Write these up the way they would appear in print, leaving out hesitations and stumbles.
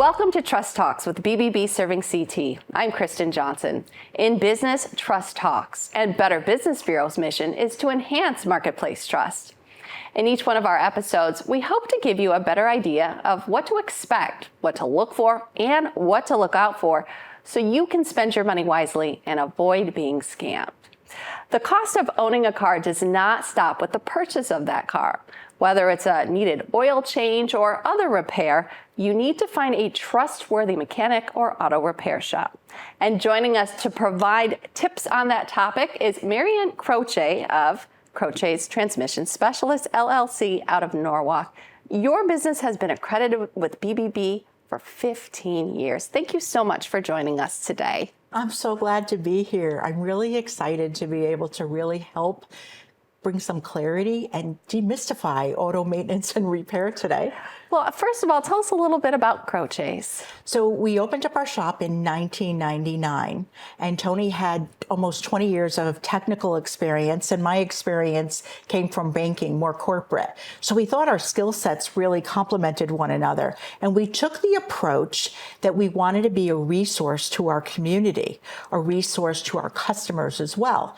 Welcome to Trust Talks with BBB Serving CT. I'm Kristen Johnson. In business, trust talks, and Better Business Bureau's mission is to enhance marketplace trust. In each one of our episodes, we hope to give you a better idea of what to expect, what to look for, and what to look out for, so you can spend your money wisely and avoid being scammed. The cost of owning a car does not stop with the purchase of that car. Whether it's a needed oil change or other repair, you need to find a trustworthy mechanic or auto repair shop. And joining us to provide tips on that topic is Marianne Croce of Croce's Transmission Specialist LLC out of Norwalk. Your business has been accredited with BBB for 15 years. Thank you so much for joining us today. I'm so glad to be here. I'm really excited to be able to really help bring some clarity and demystify auto maintenance and repair today. Well, first of all, tell us a little bit about Croce's. So we opened up our shop in 1999, and Tony had almost 20 years of technical experience, and my experience came from banking, more corporate. So we thought our skill sets really complemented one another, and we took the approach that we wanted to be a resource to our community, a resource to our customers as well.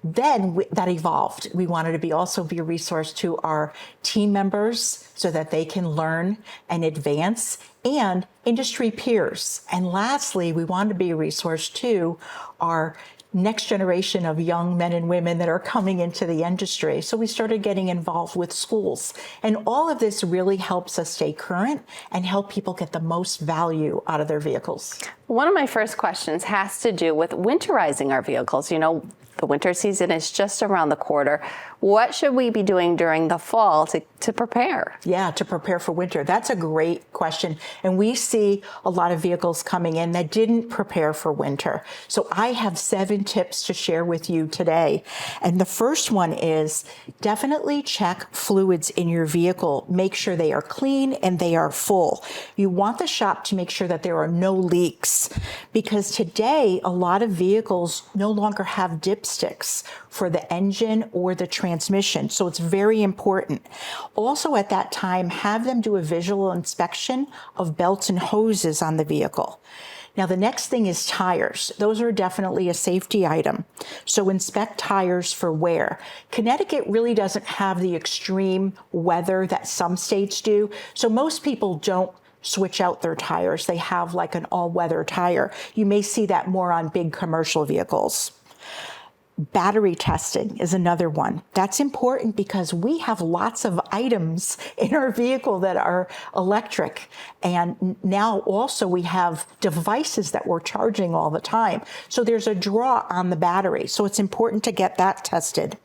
Then that evolved. We wanted to also be a resource to our team members so that they can learn and advance, and industry peers. And lastly, we wanted to be a resource to our next generation of young men and women that are coming into the industry. So we started getting involved with schools. And all of this really helps us stay current and help people get the most value out of their vehicles. One of my first questions has to do with winterizing our vehicles. You know, the winter season is just around the corner. What should we be doing during the fall to prepare? Yeah, to prepare for winter. That's a great question. And we see a lot of vehicles coming in that didn't prepare for winter. So I have 7 tips to share with you today. And the first one is definitely check fluids in your vehicle. Make sure they are clean and they are full. You want the shop to make sure that there are no leaks, because today a lot of vehicles no longer have dipsticks for the engine or the transmission. So it's very important. Also at that time, have them do a visual inspection of belts and hoses on the vehicle. Now, the next thing is tires. Those are definitely a safety item. So inspect tires for wear. Connecticut really doesn't have the extreme weather that some states do. So most people don't switch out their tires. They have like an all-weather tire. You may see that more on big commercial vehicles. Battery testing is another one. That's important because we have lots of items in our vehicle that are electric. And now also we have devices that we're charging all the time. So there's a draw on the battery. So it's important to get that tested.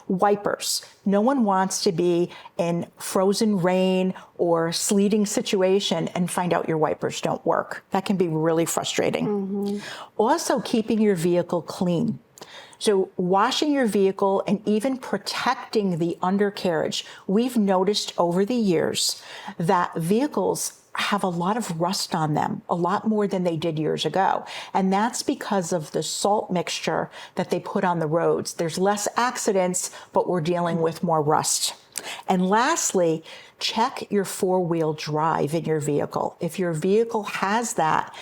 Wipers. No one wants to be in frozen rain or sleeting situation and find out your wipers don't work. That can be really frustrating. Mm-hmm. Also, keeping your vehicle clean. So washing your vehicle and even protecting the undercarriage. We've noticed over the years that vehicles have a lot of rust on them, a lot more than they did years ago. And that's because of the salt mixture that they put on the roads. There's less accidents, but we're dealing with more rust. And lastly, check your 4-wheel drive in your vehicle. If your vehicle has that,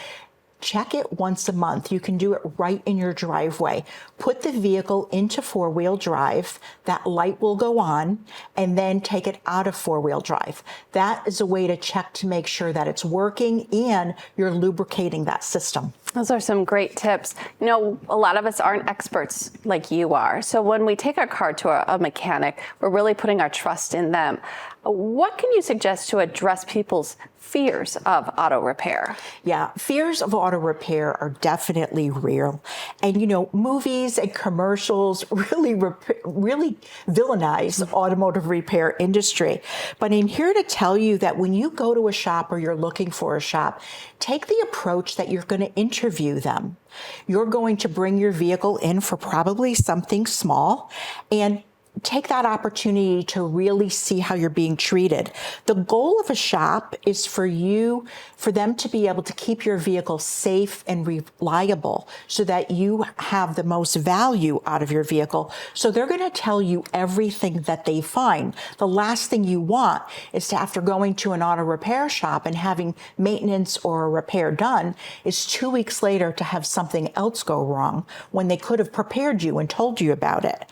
check it once a month. You can do it right in your driveway. Put the vehicle into 4-wheel drive. That light will go on, and then take it out of 4-wheel drive. That is a way to check to make sure that it's working and you're lubricating that system. Those are some great tips. You know, a lot of us aren't experts like you are. So when we take our car to a mechanic, we're really putting our trust in them. What can you suggest to address people's fears of auto repair? Yeah, fears of auto repair are definitely real. And, you know, movies and commercials really villainize the automotive repair industry. But I'm here to tell you that when you go to a shop or you're looking for a shop, take the approach that you're going to interview them. You're going to bring your vehicle in for probably something small, and take that opportunity to really see how you're being treated. The goal of a shop is for them to be able to keep your vehicle safe and reliable so that you have the most value out of your vehicle. So they're going to tell you everything that they find. The last thing you want is to, after going to an auto repair shop and having maintenance or a repair done, is 2 weeks later to have something else go wrong when they could have prepared you and told you about it.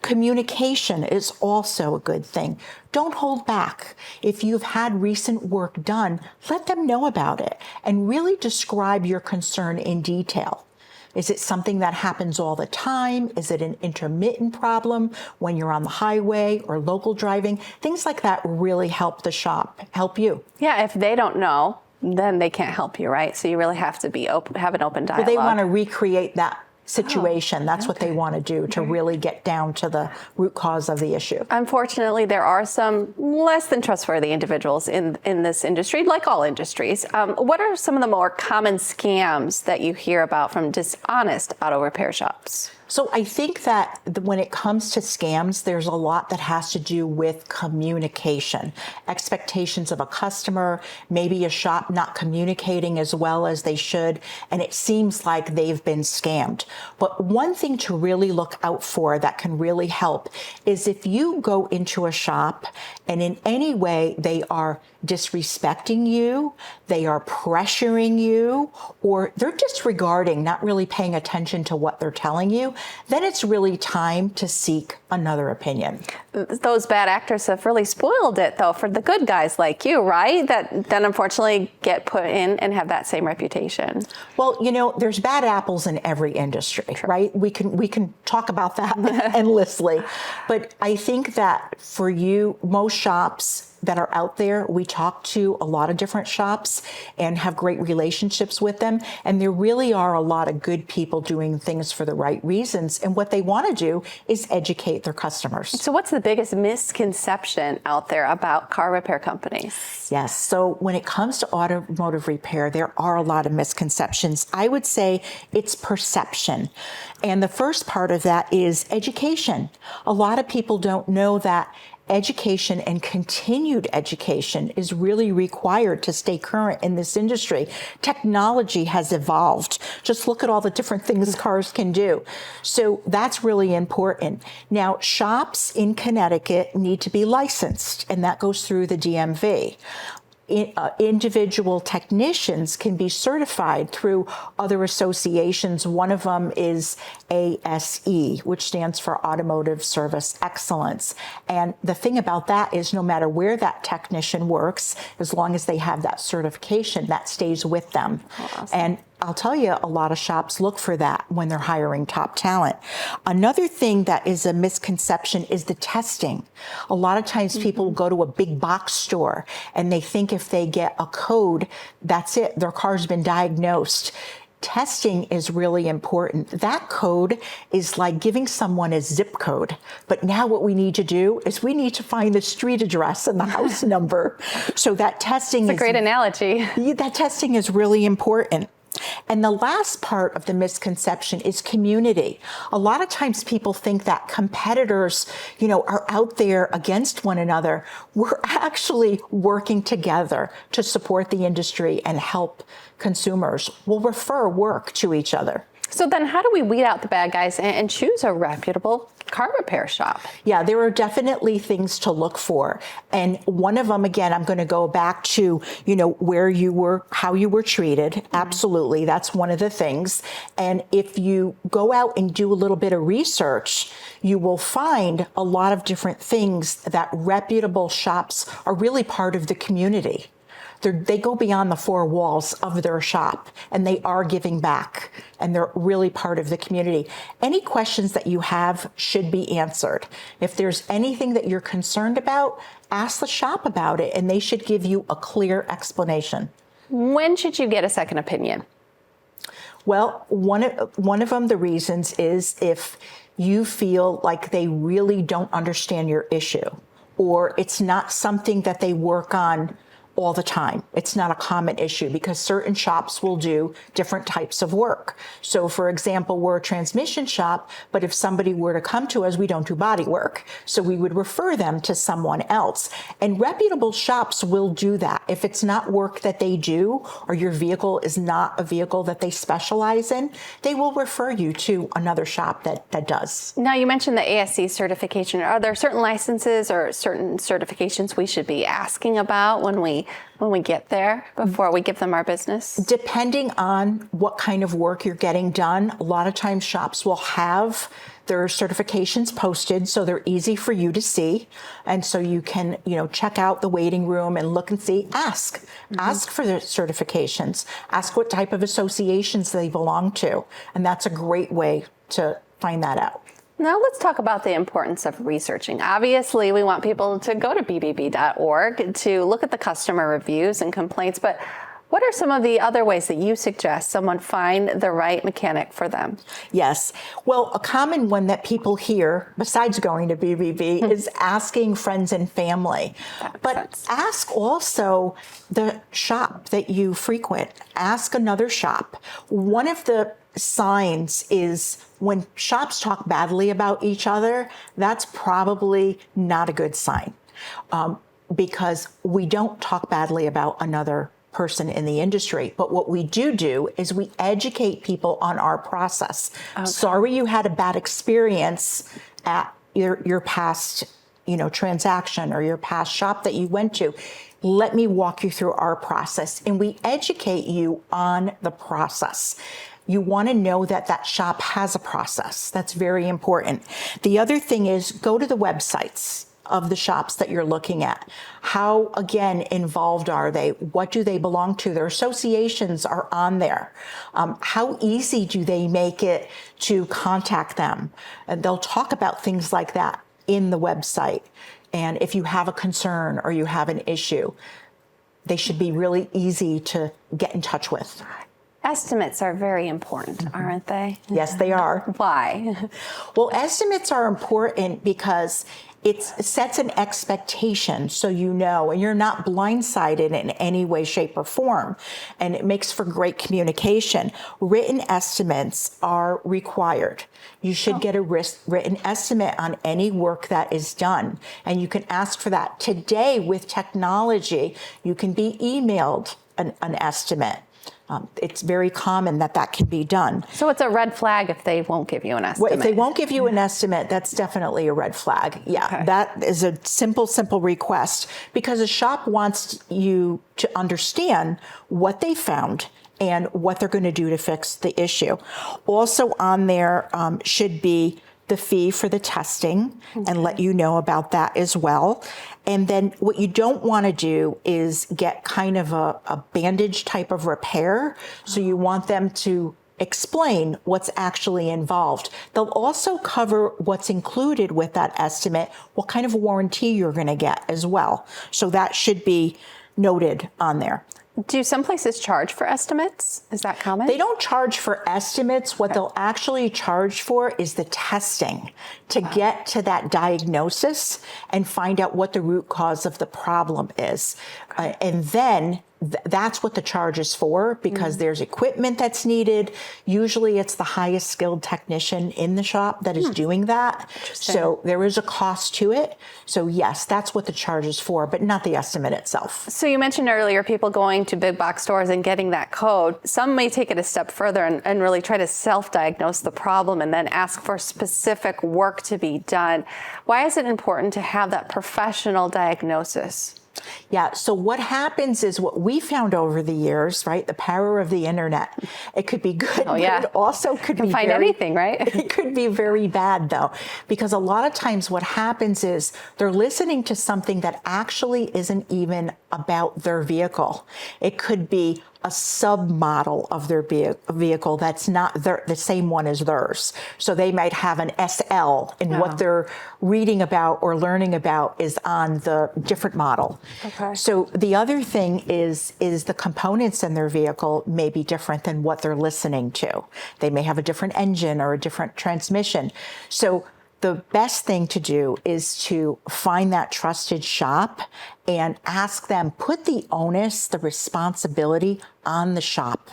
Communication is also a good thing. Don't hold back. If you've had recent work done, let them know about it and really describe your concern in detail. Is it something that happens all the time? Is it an intermittent problem when you're on the highway or local driving? Things like that really help the shop, help you. Yeah, if they don't know, then they can't help you, right? So you really have to be open, have an open dialogue. Well, they want to recreate that situation. That's what they want to do to really get down to the root cause of the issue. Unfortunately, there are some less than trustworthy individuals in this industry, like all industries. What are some of the more common scams that you hear about from dishonest auto repair shops? So I think that when it comes to scams, there's a lot that has to do with communication, expectations of a customer, maybe a shop not communicating as well as they should, and it seems like they've been scammed. But one thing to really look out for that can really help is if you go into a shop and in any way they are disrespecting you, they are pressuring you, or they're disregarding, not really paying attention to what they're telling you, then it's really time to seek another opinion. Those bad actors have really spoiled it, though, for the good guys like you, right? That then unfortunately get put in and have that same reputation. Well, you know, there's bad apples in every industry, right? We can talk about that endlessly. But I think that for you, most shops that are out there, we talk to a lot of different shops and have great relationships with them. And there really are a lot of good people doing things for the right reasons. And what they want to do is educate their customers. So what's the biggest misconception out there about car repair companies? Yes. So when it comes to automotive repair, there are a lot of misconceptions. I would say it's perception. And the first part of that is education. A lot of people don't know that education and continued education is really required to stay current in this industry. Technology has evolved. Just look at all the different things cars can do. So that's really important. Now, shops in Connecticut need to be licensed, and that goes through the DMV. Individual technicians can be certified through other associations. One of them is ASE, which stands for Automotive Service Excellence. And the thing about that is no matter where that technician works, as long as they have that certification, that stays with them. Awesome. And I'll tell you, a lot of shops look for that when they're hiring top talent. Another thing that is a misconception is the testing. A lot of times people go to a big box store and they think if they get a code, that's it, their car's been diagnosed. Testing is really important. That code is like giving someone a zip code. But now what we need to do is we need to find the street address and the house number. So that testing is a great analogy. That testing is really important. And the last part of the misconception is community. A lot of times people think that competitors, are out there against one another. We're actually working together to support the industry and help consumers. We'll refer work to each other. So then how do we weed out the bad guys and choose a reputable car repair shop? Yeah, there are definitely things to look for. And one of them, again, I'm going to go back to, where you were, how you were treated. Mm-hmm. Absolutely. That's one of the things. And if you go out and do a little bit of research, you will find a lot of different things that reputable shops are really part of the community. They go beyond the four walls of their shop and they are giving back and they're really part of the community. Any questions that you have should be answered. If there's anything that you're concerned about, ask the shop about it and they should give you a clear explanation. When should you get a second opinion? Well, one of them, the reasons is if you feel like they really don't understand your issue or it's not something that they work on all the time. It's not a common issue because certain shops will do different types of work. So for example, we're a transmission shop, but if somebody were to come to us, we don't do body work. So we would refer them to someone else. And reputable shops will do that. If it's not work that they do, or your vehicle is not a vehicle that they specialize in, they will refer you to another shop that does. Now, you mentioned the ASC certification. Are there certain licenses or certain certifications we should be asking about when we get there before we give them our business? Depending on what kind of work you're getting done, a lot of times shops will have their certifications posted so they're easy for you to see. And so you can, check out the waiting room and look and see, ask for the certifications, ask what type of associations they belong to. And that's a great way to find that out. Now let's talk about the importance of researching. Obviously, we want people to go to bbb.org to look at the customer reviews and complaints, but what are some of the other ways that you suggest someone find the right mechanic for them? Yes. Well, a common one that people hear, besides going to BBB, is asking friends and family. But ask also the shop that you frequent. Ask another shop. One of the signs is when shops talk badly about each other, that's probably not a good sign, because we don't talk badly about another person in the industry. But what we do is we educate people on our process. Okay. Sorry you had a bad experience at your past transaction or your past shop that you went to. Let me walk you through our process. And we educate you on the process. You want to know that that shop has a process. That's very important. The other thing is go to the websites of the shops that you're looking at. How, again, involved are they? What do they belong to? Their associations are on there. How easy do they make it to contact them? And they'll talk about things like that in the website. And if you have a concern or you have an issue, they should be really easy to get in touch with. Estimates are very important, aren't they? Yes, they are. Why? Well, estimates are important because it sets an expectation so you know, and you're not blindsided in any way, shape, or form. And it makes for great communication. Written estimates are required. You should get a written estimate on any work that is done. And you can ask for that. Today, with technology, you can be emailed an estimate. It's very common that can be done. So it's a red flag if they won't give you an estimate. Well, if they won't give you an estimate, that's definitely a red flag. Yeah, okay. That is a simple request because a shop wants you to understand what they found and what they're going to do to fix the issue. Also on there should be the fee for the testing and let you know about that as well. And then what you don't want to do is get kind of a bandage type of repair. So you want them to explain what's actually involved. They'll also cover what's included with that estimate, what kind of warranty you're going to get as well. So that should be noted on there. Do some places charge for estimates? Is that common? They don't charge for estimates. What they'll actually charge for is the testing to get to that diagnosis and find out what the root cause of the problem is. And then that's what the charge is for, because there's equipment that's needed. Usually it's the highest skilled technician in the shop that is doing that. So there is a cost to it. So yes, that's what the charge is for, but not the estimate itself. So you mentioned earlier people going to big box stores and getting that code. Some may take it a step further and really try to self-diagnose the problem and then ask for specific work to be done. Why is it important to have that professional diagnosis? Yeah, so what happens is what we found over the years, right? The power of the internet. It could be good, but it also could be find anything, right? It could be very bad though, because a lot of times what happens is they're listening to something that actually isn't even about their vehicle. It could be a submodel of their vehicle that's not the same one as theirs. So they might have an SL, and what they're reading about or learning about is on the different model. Okay. So the other thing is the components in their vehicle may be different than what they're listening to. They may have a different engine or a different transmission. So the best thing to do is to find that trusted shop and ask them, put the onus, the responsibility on the shop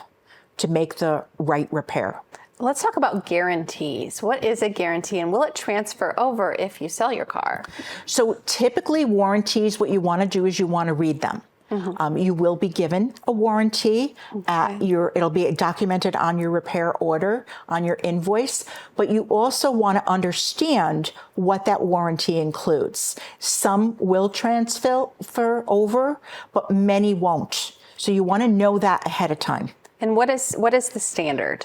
to make the right repair. Let's talk about guarantees. What is a guarantee, and will it transfer over if you sell your car? So typically warranties, what you want to do is you want to read them. You will be given a warranty. It'll be documented on your repair order, on your invoice, but you also want to understand what that warranty includes. Some will transfer over, but many won't. So you want to know that ahead of time. And what is the standard?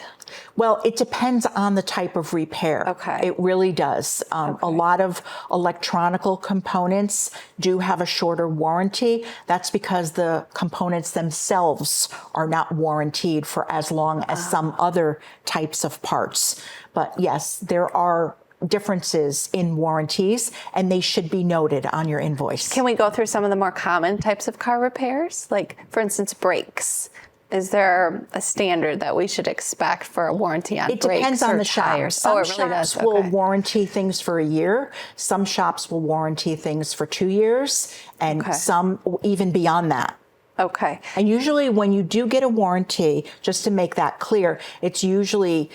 Well, it depends on the type of repair. Okay. It really does. A lot of electronical components do have a shorter warranty. That's because the components themselves are not warranted for as long as some other types of parts. But yes, there are differences in warranties, and they should be noted on your invoice. Can we go through some of the more common types of car repairs? Like, for instance, brakes. Is there a standard that we should expect for a warranty on brakes or tires? It depends on the shop. Some shops will warranty things for a year. Some shops will warranty things for 2 years, and some even beyond that. Okay. And usually when you do get a warranty, just to make that clear, it's usually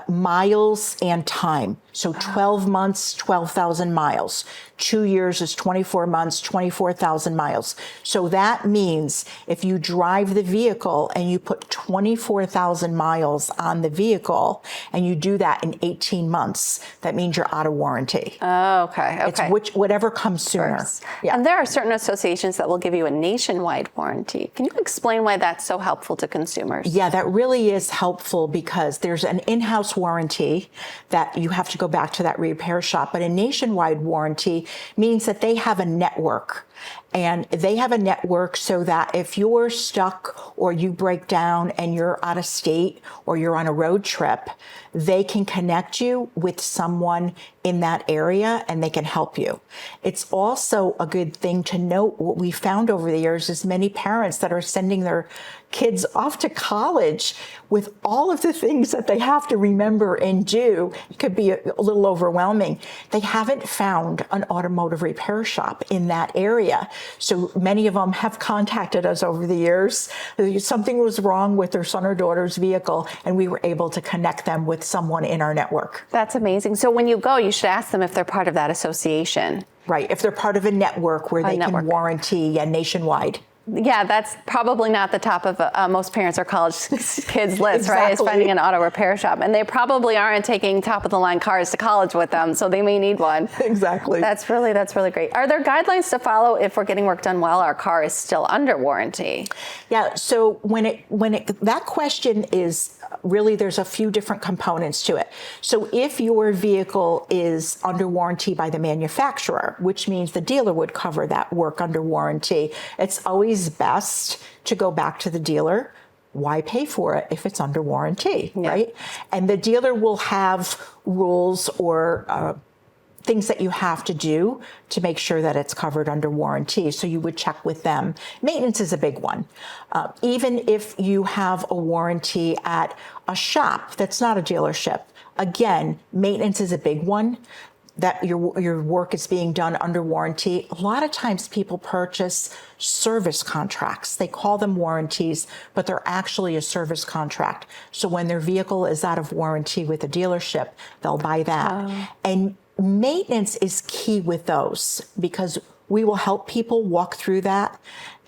miles and time. So 12 months, 12,000 miles. 2 years is 24 months, 24,000 miles. So that means if you drive the vehicle and you put 24,000 miles on the vehicle and you do that in 18 months, that means you're out of warranty. Oh, okay. It's whatever comes sooner. Yeah. And there are certain associations that will give you a nationwide warranty. Can you explain why that's so helpful to consumers? Yeah, that really is helpful because there's an in-house warranty that you have to go back to that repair shop, but a nationwide warranty means that they have a network. And they have a network so that if you're stuck or you break down and you're out of state or you're on a road trip, they can connect you with someone in that area and they can help you. It's also a good thing to note what we found over the years is many parents that are sending their kids off to college with all of the things that they have to remember and do. It could be a little overwhelming. They haven't found an automotive repair shop in that area. So many of them have contacted us over the years. Something was wrong with their son or daughter's vehicle, and we were able to connect them with someone in our network. That's amazing. So when you go, you should ask them if they're part of that association. Right, if they're part of a network where they can warranty nationwide. Yeah, that's probably not the top of most parents or college kids' list, right? Is finding an auto repair shop. And they probably aren't taking top-of-the-line cars to college with them, so they may need one. Exactly. That's really great. Are there guidelines to follow if we're getting work done while our car is still under warranty? Yeah, so that question is really, there's a few different components to it. So if your vehicle is under warranty by the manufacturer, which means the dealer would cover that work under warranty, it's always best to go back to the dealer. Why pay for it if it's under warranty, right? And the dealer will have rules or things that you have to do to make sure that it's covered under warranty. So you would check with them. Maintenance is a big one. Even if you have a warranty at a shop that's not a dealership, again, maintenance is a big one. That your work is being done under warranty. A lot of times people purchase service contracts. They call them warranties, but they're actually a service contract. So when their vehicle is out of warranty with a dealership, they'll buy that. And maintenance is key with those because we will help people walk through that,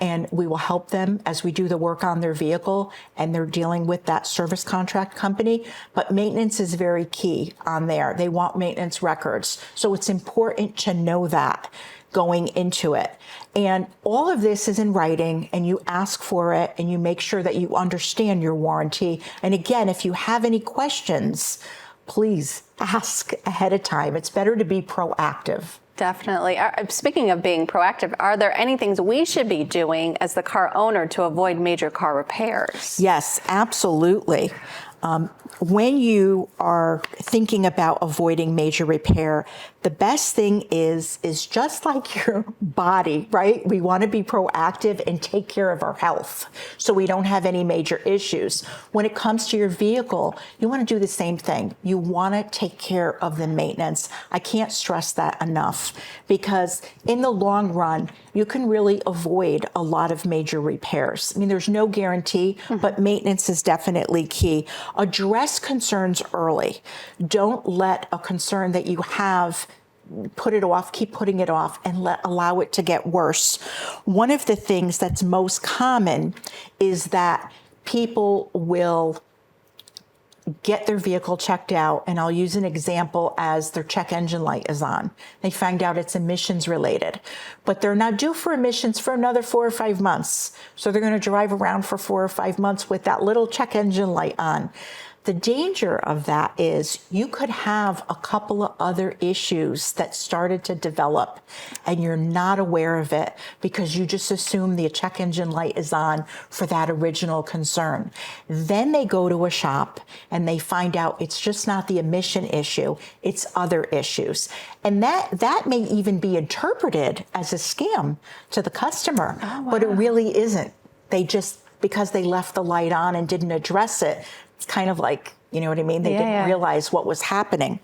and we will help them as we do the work on their vehicle and they're dealing with that service contract company. But maintenance is very key on there. They want maintenance records. So it's important to know that going into it. And all of this is in writing, and you ask for it and you make sure that you understand your warranty. And again, if you have any questions, please ask ahead of time. It's better to be proactive. Definitely. Speaking of being proactive, are there any things we should be doing as the car owner to avoid major car repairs? Yes, absolutely. When you are thinking about avoiding major repair, the best thing is just like your body, right? We want to be proactive and take care of our health so we don't have any major issues. When it comes to your vehicle, you want to do the same thing. You want to take care of the maintenance. I can't stress that enough, because in the long run, you can really avoid a lot of major repairs. I mean, there's no guarantee, but maintenance is definitely key. Address concerns early. Don't let a concern that you have put it off, keep putting it off, and allow it to get worse. One of the things that's most common is that people will get their vehicle checked out, and I'll use an example as their check engine light is on. They find out it's emissions related, but they're not due for emissions for another 4 or 5 months. So they're going to drive around for 4 or 5 months with that little check engine light on. The danger of that is you could have a couple of other issues that started to develop and you're not aware of it because you just assume the check engine light is on for that original concern. Then they go to a shop and they find out it's just not the emission issue, it's other issues. And that may even be interpreted as a scam to the customer, but it really isn't. They just, because they left the light on and didn't address it, it's kind of like, you know what I mean? They didn't realize what was happening.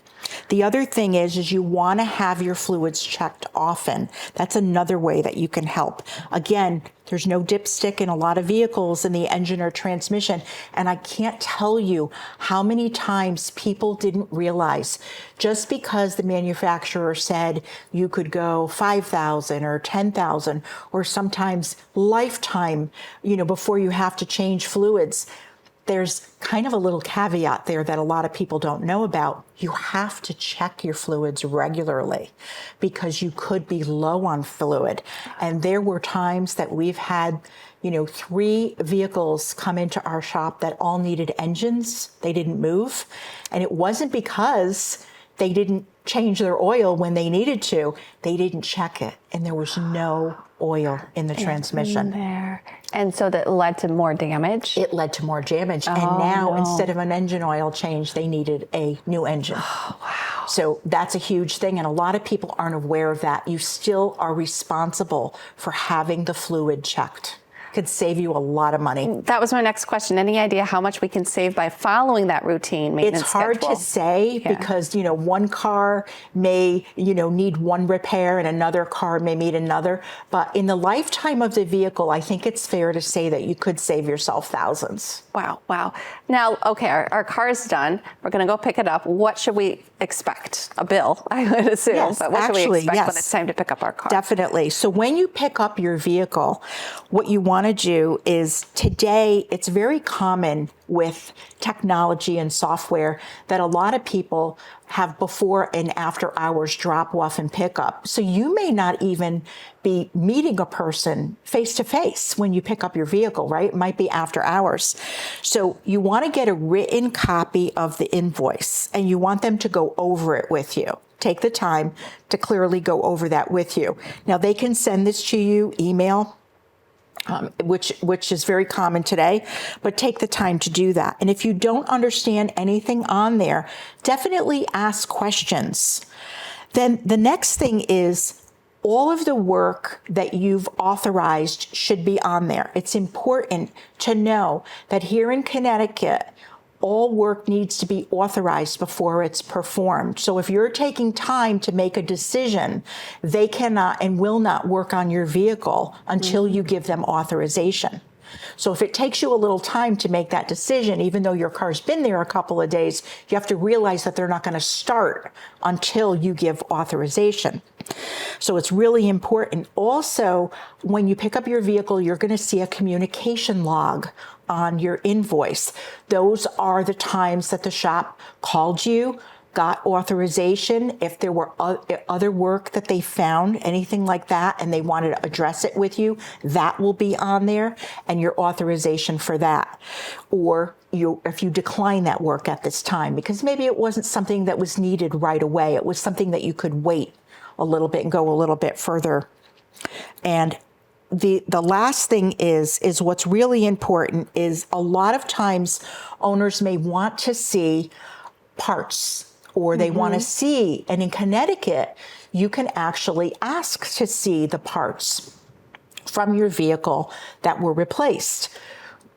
The other thing is you want to have your fluids checked often. That's another way that you can help. Again, there's no dipstick in a lot of vehicles in the engine or transmission. And I can't tell you how many times people didn't realize just because the manufacturer said you could go 5,000 or 10,000 or sometimes lifetime, before you have to change fluids. There's kind of a little caveat there that a lot of people don't know about. You have to check your fluids regularly because you could be low on fluid. And there were times that we've had, 3 vehicles come into our shop that all needed engines. They didn't move. And it wasn't because they didn't change their oil when they needed to. They didn't check it. And there was no oil in the transmission. There. And so that led to more damage? It led to more damage. And now, instead of an engine oil change, they needed a new engine. Oh, wow. So that's a huge thing. And a lot of people aren't aware of that. You still are responsible for having the fluid checked. Could save you a lot of money. That was my next question. Any idea how much we can save by following that routine maintenance It's hard schedule? to say because, one car may, need one repair and another car may need another. But in the lifetime of the vehicle, I think it's fair to say that you could save yourself thousands. Wow. Now, okay, our car's done. We're going to go pick it up. What should we expect? A bill, I would assume. Yes, but what should we expect yes. when it's time to pick up our car? Definitely. So when you pick up your vehicle, what you want to do is today, it's very common with technology and software that a lot of people have before and after hours drop off and pick up. So you may not even be meeting a person face to face when you pick up your vehicle, right? It might be after hours. So you want to get a written copy of the invoice and you want them to go over it with you. Take the time to clearly go over that with you. Now they can send this to you, email, which is very common today, but take the time to do that. And if you don't understand anything on there, definitely ask questions. Then the next thing is all of the work that you've authorized should be on there. It's important to know that here in Connecticut, all work needs to be authorized before it's performed. So if you're taking time to make a decision, they cannot and will not work on your vehicle until you give them authorization. So if it takes you a little time to make that decision, even though your car's been there a couple of days, you have to realize that they're not going to start until you give authorization. So it's really important. Also, when you pick up your vehicle, you're going to see a communication log on your invoice. Those are the times that the shop called you, got authorization, if there were other work that they found, anything like that, and they wanted to address it with you, that will be on there, and your authorization for that. Or if you decline that work at this time, because maybe it wasn't something that was needed right away, it was something that you could wait a little bit and go a little bit further. And the last thing is what's really important is a lot of times owners may want to see parts or they want to see, and in Connecticut, you can actually ask to see the parts from your vehicle that were replaced.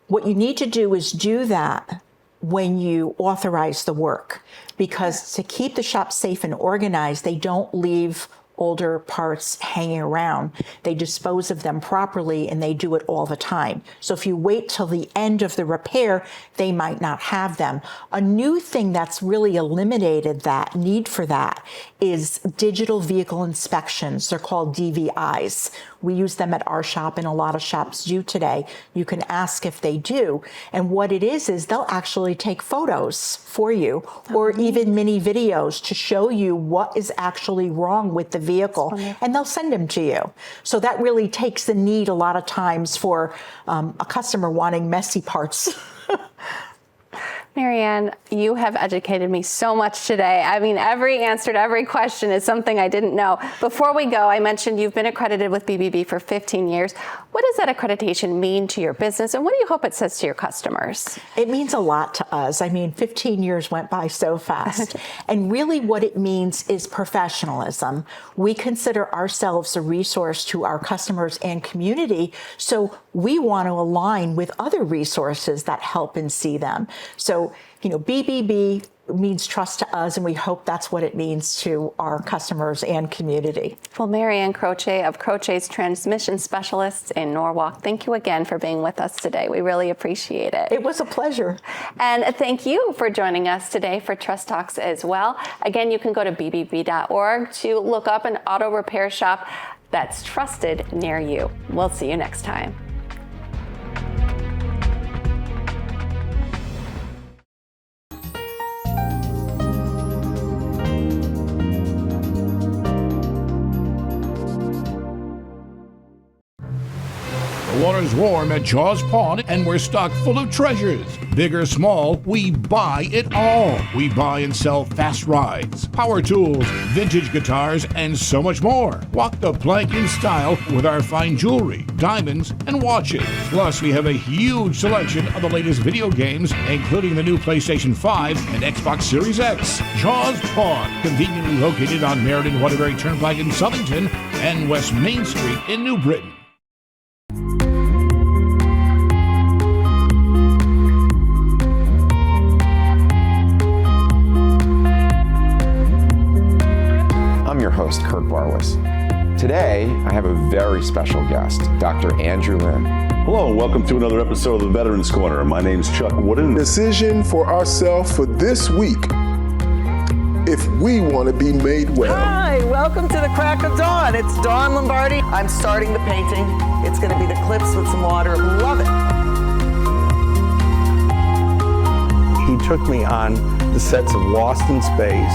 What you need to do is do that when you authorize the work, because to keep the shop safe and organized, they don't leave older parts hanging around. They dispose of them properly, and they do it all the time. So if you wait till the end of the repair, they might not have them. A new thing that's really eliminated that need for that is digital vehicle inspections. They're called DVIs. We use them at our shop, and a lot of shops do today. You can ask if they do. And what it is they'll actually take photos for you, or even mini videos to show you what is actually wrong with the vehicle, and they'll send them to you. So that really takes the need a lot of times for a customer wanting messy parts. Marianne, you have educated me so much today. I mean, every answer to every question is something I didn't know. Before we go, I mentioned you've been accredited with BBB for 15 years. What does that accreditation mean to your business, and what do you hope it says to your customers? It means a lot to us. I mean, 15 years went by so fast. And really what it means is professionalism. We consider ourselves a resource to our customers and community, so we want to align with other resources that help and see them. So, BBB means trust to us, and we hope that's what it means to our customers and community. Well, Marianne Croce of Croce's Transmission Specialists in Norwalk, thank you again for being with us today. We really appreciate it. It was a pleasure. And thank you for joining us today for Trust Talks as well. Again, you can go to bbb.org to look up an auto repair shop that's trusted near you. We'll see you next time. The water's warm at Jaws Pond, and we're stocked full of treasures. Big or small, we buy it all. We buy and sell fast rides, power tools, vintage guitars, and so much more. Walk the plank in style with our fine jewelry, diamonds, and watches. Plus, we have a huge selection of the latest video games, including the new PlayStation 5 and Xbox Series X. Jaws Pond, conveniently located on Meriden-Waterbury Turnpike in Southington and West Main Street in New Britain. I'm your host, Kurt Barwis. Today, I have a very special guest, Dr. Andrew Lin. Hello, and welcome to another episode of the Veterans Corner. My name is Chuck Wooden. Decision for ourselves for this week, if we want to be made well. Hi, welcome to the crack of dawn. It's Dawn Lombardi. I'm starting the painting. It's going to be the clips with some water. Love it. He took me on the sets of Lost in Space,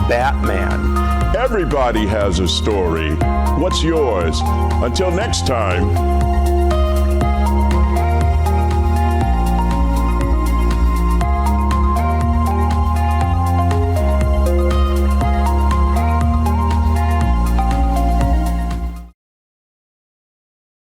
Batman. Everybody has a story. What's yours? Until next time,